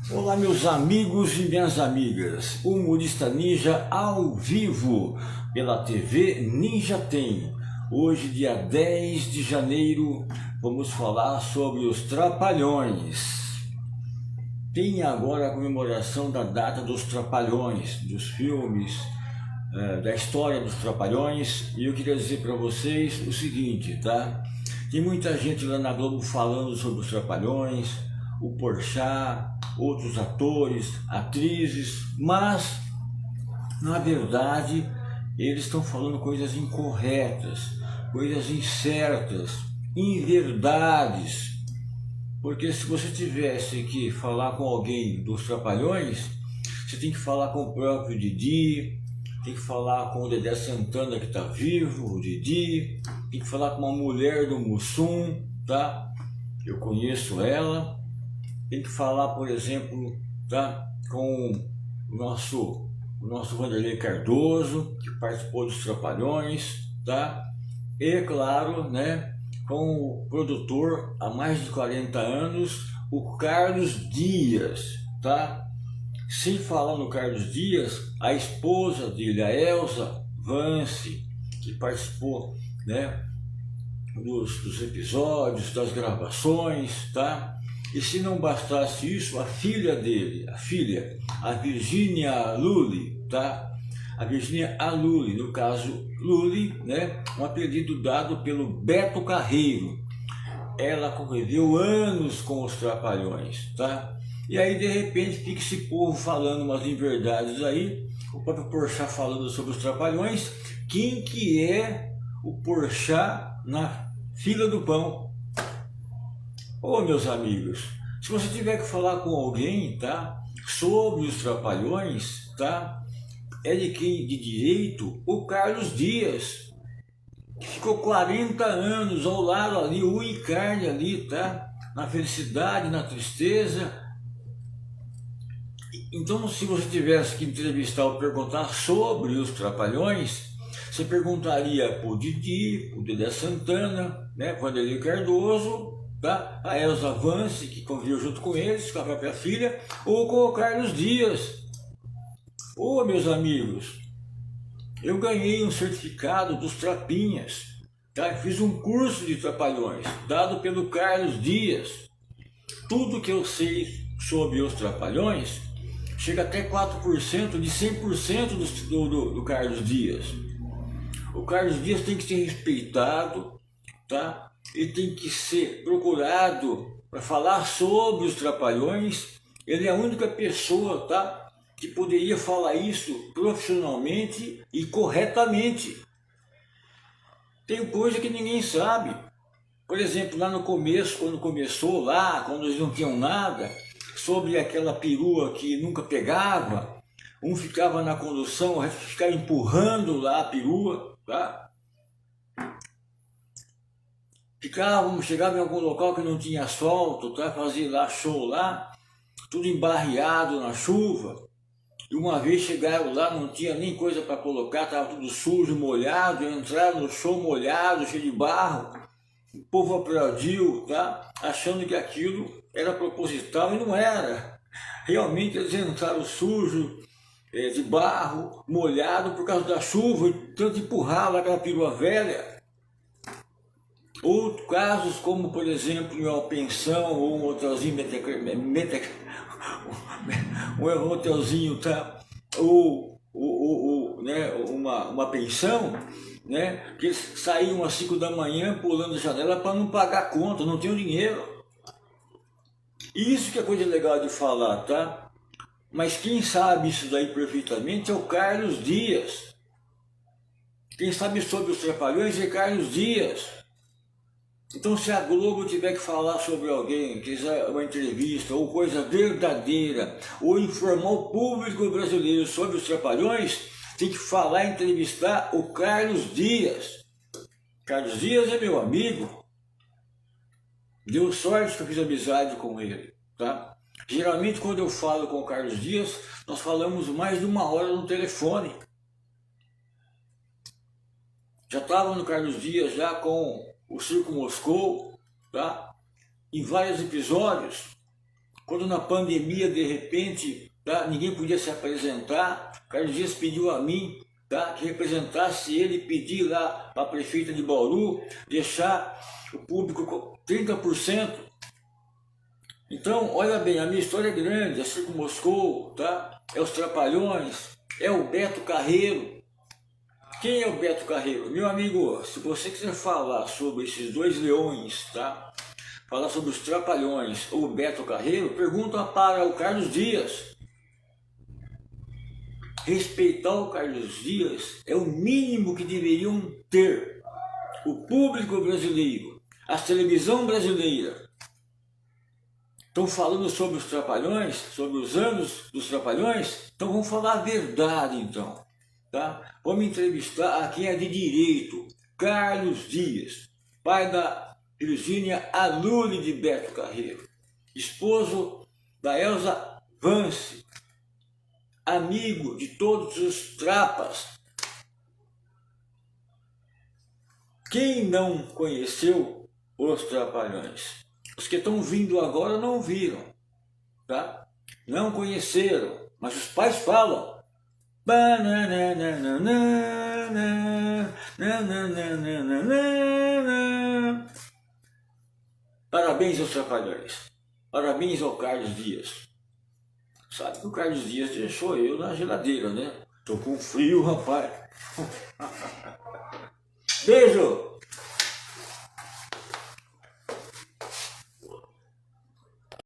Olá meus amigos e minhas amigas, Humorista Ninja ao vivo pela TV Ninja Tem. Hoje, dia 10 de janeiro, vamos falar sobre os Trapalhões. Tem agora a comemoração da data dos Trapalhões, dos filmes, da história dos Trapalhões, e eu queria dizer para vocês o seguinte, tá? Tem muita gente lá na Globo falando sobre os Trapalhões, o Porchat, outros atores, atrizes, mas na verdade eles estão falando coisas incorretas, coisas incertas, inverdades. Porque se você tivesse que falar com alguém dos Trapalhões, você tem que falar com o próprio Didi, tem que falar com o Dedé Santana que está vivo, o Didi, tem que falar com uma mulher do Mussum, tá? Eu conheço ela. Tem que falar, por exemplo, tá, com o nosso Wanderlei Cardoso, que participou dos Trapalhões, tá? E, claro, né, com o produtor há mais de 40 anos, o Carlos Dias, tá? Sem falar no Carlos Dias, a esposa dele, a Elza Vance, que participou, né, dos episódios, das gravações, tá? E se não bastasse isso, a filha dele, a Virgínia Lully, tá? A Virgínia Lully, no caso Lully, né? Um apelido dado pelo Beto Carreiro. Ela conviveu anos com os Trapalhões, tá? E aí de repente fica esse povo falando umas inverdades aí, o próprio Porchat falando sobre os Trapalhões. Quem que é o Porchat na fila do pão? Ô meus amigos, se você tiver que falar com alguém, tá, sobre os Trapalhões, tá, é de quem de direito? O Carlos Dias, que ficou 40 anos ao lado ali, unha e carne ali, tá, na felicidade, na tristeza. Então, se você tivesse que entrevistar ou perguntar sobre os Trapalhões, você perguntaria pro Didi, pro Dedé Santana, né, pro Wanderlei Cardoso, tá? A Elza Vance, que conviveu junto com eles, com a própria filha, ou com o Carlos Dias. Ô meus amigos, eu ganhei um certificado dos Trapinhas, tá? Fiz um curso de Trapalhões, dado pelo Carlos Dias. Tudo que eu sei sobre os Trapalhões chega até 4% de 100% do Carlos Dias. O Carlos Dias tem que ser respeitado, tá? Ele tem que ser procurado para falar sobre os Trapalhões. Ele é a única pessoa, tá, que poderia falar isso profissionalmente e corretamente. Tem coisa que ninguém sabe. Por exemplo, lá no começo, quando começou lá, quando eles não tinham nada, sobre aquela perua que nunca pegava, um ficava na condução, o resto ficava empurrando lá a perua, tá? Chegava em algum local que não tinha asfalto, tá? Fazia lá show lá, tudo embarreado na chuva. E uma vez chegaram lá, não tinha nem coisa para colocar, estava tudo sujo, molhado, entraram no show molhado, cheio de barro. O povo aplaudiu, tá? Achando que aquilo era proposital e não era. Realmente eles entraram sujos, de barro, molhado por causa da chuva, e tanto empurrar lá aquela perua velha. Outros casos, como por exemplo em uma pensão ou um hotelzinho, um hotelzinho, tá? Ou né, uma pensão, né, que eles saíam às 5 da manhã pulando a janela para não pagar a conta, não tinham dinheiro. Isso que é coisa legal de falar, tá? Mas quem sabe isso daí perfeitamente é o Carlos Dias. Quem sabe sobre os Trapalhões é Carlos Dias. Então, se a Globo tiver que falar sobre alguém, quiser uma entrevista ou coisa verdadeira, ou informar o público brasileiro sobre os Trapalhões, tem que falar e entrevistar o Carlos Dias. Carlos Dias é meu amigo. Deu sorte que eu fiz amizade com ele, tá? Geralmente, quando eu falo com o Carlos Dias, nós falamos mais de 1 hora no telefone. Já estava no Carlos Dias já com o Circo Moscou, tá? Em vários episódios. quando na pandemia, de repente, tá, ninguém podia se apresentar, o Carlos Dias pediu a mim, tá, que representasse ele, pedir lá para a prefeita de Bauru, deixar o público com 30%. Então, olha bem, a minha história é grande, é Circo Moscou, tá? É os Trapalhões, é o Beto Carreiro. Quem é o Beto Carreiro? Meu amigo, se você quiser falar sobre esses dois leões, tá? Falar sobre os Trapalhões ou o Beto Carreiro, pergunta para o Carlos Dias. Respeitar o Carlos Dias é o mínimo que deveriam ter o público brasileiro, a televisão brasileira. Estão falando sobre os Trapalhões, sobre os anos dos Trapalhões, então vamos falar a verdade então, tá? Vamos entrevistar a quem é de direito, Carlos Dias, pai da Virgínia Alule de Beto Carreiro, esposo da Elza Vance, amigo de todos os trapas. Quem não conheceu os Trapalhões? Os que estão vindo agora não viram, tá? Não conheceram, mas os pais falam. Parabéns aos Trapalhões. Parabéns ao Carlos Dias. Sabe que o Carlos Dias deixou eu na geladeira, né? Tô com frio, rapaz. Beijo!